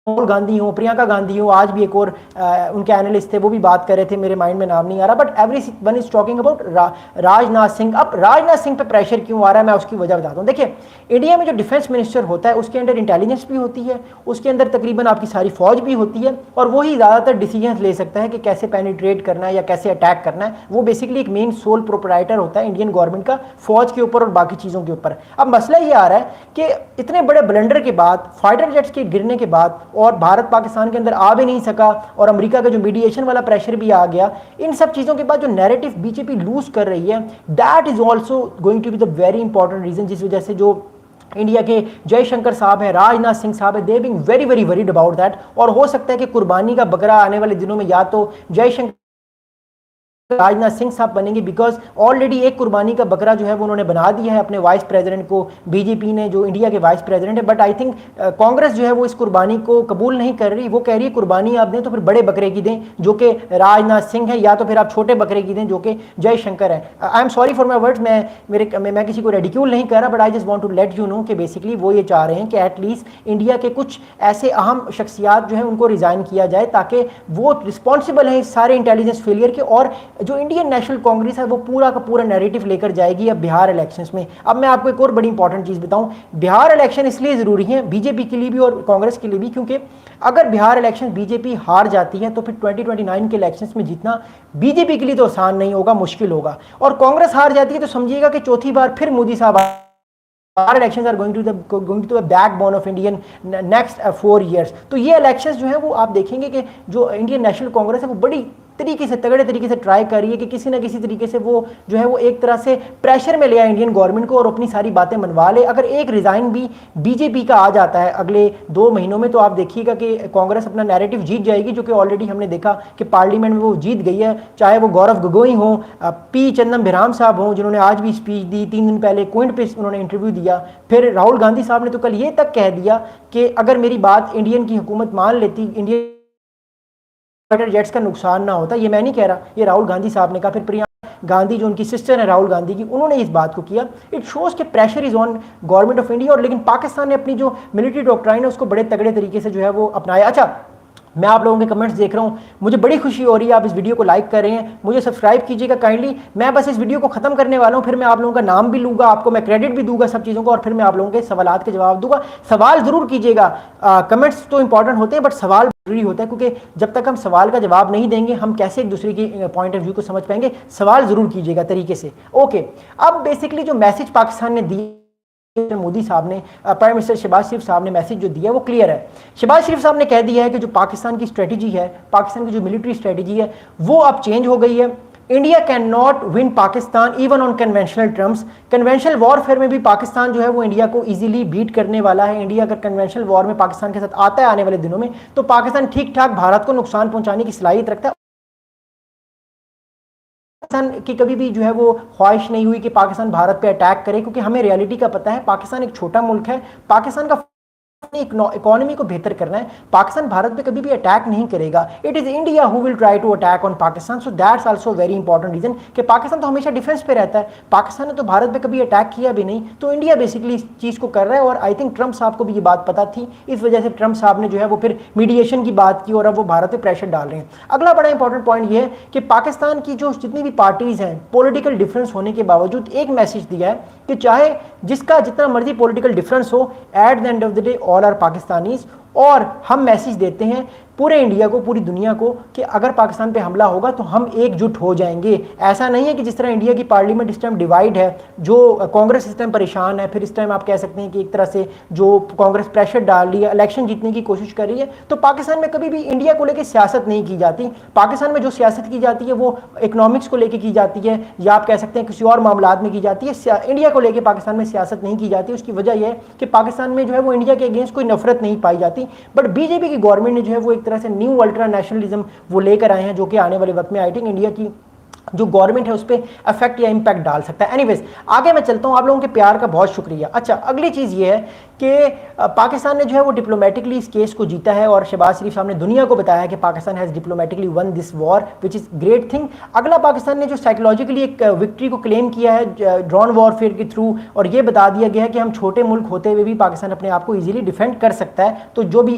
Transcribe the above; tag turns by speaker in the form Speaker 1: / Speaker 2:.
Speaker 1: राहुल गांधी हो, प्रियंका गांधी हो, आज भी एक और उनके एनालिस्ट थे वो भी बात कर रहे थे, मेरे माइंड में नाम नहीं आ रहा, but every one is talking about Rajnath Singh. अब राजनाथ सिंह पे प्रेशर क्यों आ रहा है, मैं उसकी वजह बताता हूँ। देखिए, इंडिया में जो डिफेंस मिनिस्टर होता है उसके अंदर इंटेलिजेंस भी होती है, उसके अंदर तकरीबन आपकी सारी फौज भी होती है, और वही ज़्यादातर डिसीजन ले सकता है कि कैसे पेनिट्रेट करना है या कैसे अटैक करना है। वो बेसिकली एक मेन सोल प्रोपराइटर होता है इंडियन गवर्नमेंट का, फौज के ऊपर और बाकी चीज़ों के ऊपर। अब मसला ये आ रहा है कि इतने बड़े ब्लंडर के बाद, फाइटर जेट्स के गिरने के बाद, और भारत पाकिस्तान के अंदर आ भी नहीं सका, और अमेरिका का जो मीडिएशन वाला प्रेशर भी आ गया, इन सब चीज़ों के बाद जो नैरेटिव बीजेपी लूज कर रही है, that is also going to be the very important reason, जिस वजह से जो इंडिया के जयशंकर साहब हैं, राजनाथ सिंह साहब हैं, they being very very worried about that. और हो सकता है कि कुर्बानी का बकरा आने वाले दिनों में या तो जयशंकर राजनाथ सिंह साहब बनेंगे, बिकॉज ऑलरेडी एक कुर्बानी का बकरा जो है वो उन्होंने बना दिया है अपने वाइस प्रेसिडेंट को, बीजेपी ने, जो इंडिया के वाइस प्रेसिडेंट है। बट आई थिंक कांग्रेस जो है वो इस कुर्बानी को कबूल नहीं कर रही। वो कह रही है कुर्बानी आप दें तो फिर बड़े बकरे की दें जो कि राजनाथ सिंह है, या तो फिर आप छोटे बकरे की दें जो कि जयशंकर है। I am sorry for my words, मैं किसी को रेडिक्यूल नहीं कर रहा, but I just want to let you know कि बेसिकली वो ये चाह रहे हैं कि एटलीस्ट इंडिया के कुछ ऐसे अहम शख्सियात जो है उनको रिजाइन किया जाए, ताकि वो रिस्पॉन्सिबल हैं इस सारे इंटेलिजेंस फेलियर के, और जो इंडियन नेशनल कांग्रेस है वो पूरा का पूरा नैरेटिव लेकर जाएगी अब बिहार इलेक्शंस में। अब मैं आपको एक और बड़ी इंपॉर्टेंट चीज़ बताऊं, बिहार इलेक्शन इसलिए ज़रूरी है बीजेपी के लिए भी और कांग्रेस के लिए भी, क्योंकि अगर बिहार इलेक्शन बीजेपी हार जाती है तो फिर 2029 के इलेक्शंस में जीतना बीजेपी के लिए तो आसान नहीं होगा, मुश्किल होगा। और कांग्रेस हार जाती है तो समझिएगा कि चौथी बार फिर मोदी साहब, our elections are going to the backbone of Indian next 4 years। तो ये इलेक्शंस जो है वो आप देखेंगे कि जो इंडियन नेशनल कांग्रेस है वो बड़ी तरीके से, तगड़े तरीके से ट्राई कर रही है कि किसी ना किसी तरीके से वो जो है वो एक तरह से प्रेशर में ले आए इंडियन गवर्नमेंट को और अपनी सारी बातें मनवा ले। अगर एक रिजाइन भी बीजेपी का आ जाता है अगले 2 महीनों में, तो आप देखिएगा कि कांग्रेस अपना नैरेटिव जीत जाएगी, जो कि ऑलरेडी हमने देखा कि पार्लियामेंट में वो जीत गई है। चाहे वो गौरव गोगोई हो, पी चिदम्बरम साहब हों जिन्होंने आज भी स्पीच दी, 3 दिन पहले क्विंट पे उन्होंने इंटरव्यू दिया, फिर राहुल गांधी साहब ने तो कल ये तक कह दिया कि अगर मेरी बात इंडियन की हुकूमत मान लेती, इंडियन जेट्स का नुकसान ना होता। ये मैं नहीं कह रहा, ये राहुल गांधी साहब ने कहा। फिर प्रियंका गांधी जो उनकी सिस्टर है राहुल गांधी की, उन्होंने इस बात को किया। इट शोज के pressure is on government of India. और लेकिन पाकिस्तान ने अपनी जो मिलिट्री डॉक्ट्राइन है उसको बड़े तगड़े तरीके से जो है वो अपनाया। अच्छा, मैं आप लोगों के कमेंट्स देख रहा हूँ, मुझे बड़ी खुशी हो रही है, आप इस वीडियो को लाइक कर रहे हैं, मुझे सब्सक्राइब कीजिएगा काइंडली। मैं बस इस वीडियो को खत्म करने वाला हूँ, फिर मैं आप लोगों का नाम भी लूँगा, आपको मैं क्रेडिट भी दूंगा सब चीज़ों को, और फिर मैं आप लोगों के सवालात के जवाब दूंगा। सवाल ज़रूर कीजिएगा, कमेंट्स तो इंपॉर्टेंट होते हैं बट सवाल जरूरी होता है, क्योंकि जब तक हम सवाल का जवाब नहीं देंगे हम कैसे एक दूसरे की पॉइंट ऑफ व्यू को समझ पाएंगे। सवाल ज़रूर कीजिएगा तरीके से। ओके, अब बेसिकली जो मैसेज पाकिस्तान ने दी, मोदी साहब ने, प्राइम मिनिस्टर शहबाज शरीफ साहब ने मैसेज जो दिया वो क्लियर है। शहबाज शरीफ साहब ने कह दिया है कि जो पाकिस्तान की स्ट्रेटजी है, पाकिस्तान की जो मिलिट्री स्ट्रेटजी है वो अब चेंज हो गई है। India can not win Pakistan even on conventional terms. Conventional warfare में भी पाकिस्तान जो है वो इंडिया को इजीली बीट करने वाला है। इंडिया अगर कन्वेंशनल वॉर में पाकिस्तान के साथ आता है आने वाले दिनों में, तो पाकिस्तान ठीक ठाक भारत को नुकसान पहुंचाने की सलाहियत रखता है। पाकिस्तान की कभी भी जो है वो ख्वाहिश नहीं हुई कि पाकिस्तान भारत पे अटैक करे, क्योंकि हमें रियलिटी का पता है पाकिस्तान एक छोटा मुल्क है, पाकिस्तान का इकोनॉमी को बेहतर करना है। पाकिस्तान भारत पे कभी भी अटैक नहीं करेगा। It is India who will try to attack on Pakistan. So that's also very important reason कि पाकिस्तान तो हमेशा डिफेंस पे रहता है, पाकिस्तान ने तो भारत पे कभी अटैक किया भी नहीं, तो इंडिया बेसिकली इस चीज़ को कर रहा है। और आई थिंक ट्रंप साहब को भी ये बात पता थी, इस वजह से ट्रंप साहब ने जो है वो फिर मीडिएशन की बात की और अब वो भारत पे प्रेशर डाल रहे हैं। अगला बड़ा इंपॉर्टेंट पॉइंट ये है कि पाकिस्तान की जो जितनी भी पार्टीज हैं, पॉलिटिकल डिफरेंस होने के बावजूद एक मैसेज दिया है कि चाहे जिसका जितना मर्जी पॉलिटिकल डिफरेंस हो, at the end of the day all are Pakistanis. और हम मैसेज देते हैं पूरे इंडिया को, पूरी दुनिया को, कि अगर पाकिस्तान पे हमला होगा तो हम एकजुट हो जाएंगे। ऐसा नहीं है कि जिस तरह इंडिया की पार्लियामेंट इस टाइम डिवाइड है, जो कांग्रेस इस टाइम परेशान है, फिर इस टाइम आप कह सकते हैं कि एक तरह से जो कांग्रेस प्रेशर डाल रही है, इलेक्शन जीतने की कोशिश कर रही है, तो पाकिस्तान में कभी भी इंडिया को लेकर सियासत नहीं की जाती। पाकिस्तान में जो सियासत की जाती है वो इकोनॉमिक्स को लेकर की जाती है, या आप कह सकते हैं किसी और मामलात में की जाती है। इंडिया को लेकर पाकिस्तान में सियासत नहीं की जाती। उसकी वजह यह है कि पाकिस्तान में जो है वो इंडिया के अगेंस्ट कोई नफरत नहीं पाई जाती। बट बीजेपी की गवर्नमेंट ने जो है वो एक तरह से न्यू अल्ट्रा नेशनलिज्म वो लेकर आए हैं, जो कि आने वाले वक्त में आई थिंक इंडिया की जो गवर्नमेंट है उस पर अफेक्ट या इंपैक्ट डाल सकता है। एनीवेज, आगे मैं चलता हूं। आप लोगों के प्यार का बहुत शुक्रिया। अच्छा, अगली चीज़ ये है कि पाकिस्तान ने जो है वो डिप्लोमेटिकली इस केस को जीता है, और शहबाज शरीफ साहब ने दुनिया को बताया कि Pakistan has diplomatically one this war, which is great thing. अगला, पाकिस्तान ने जो साइकोलॉजिकली एक विक्ट्री को क्लेम किया है ड्रोन वॉरफेयर के थ्रू, और ये बता दिया गया है कि हम छोटे मुल्क होते हुए भी पाकिस्तान अपने आप को ईजिली डिफेंड कर सकता है। तो जो भी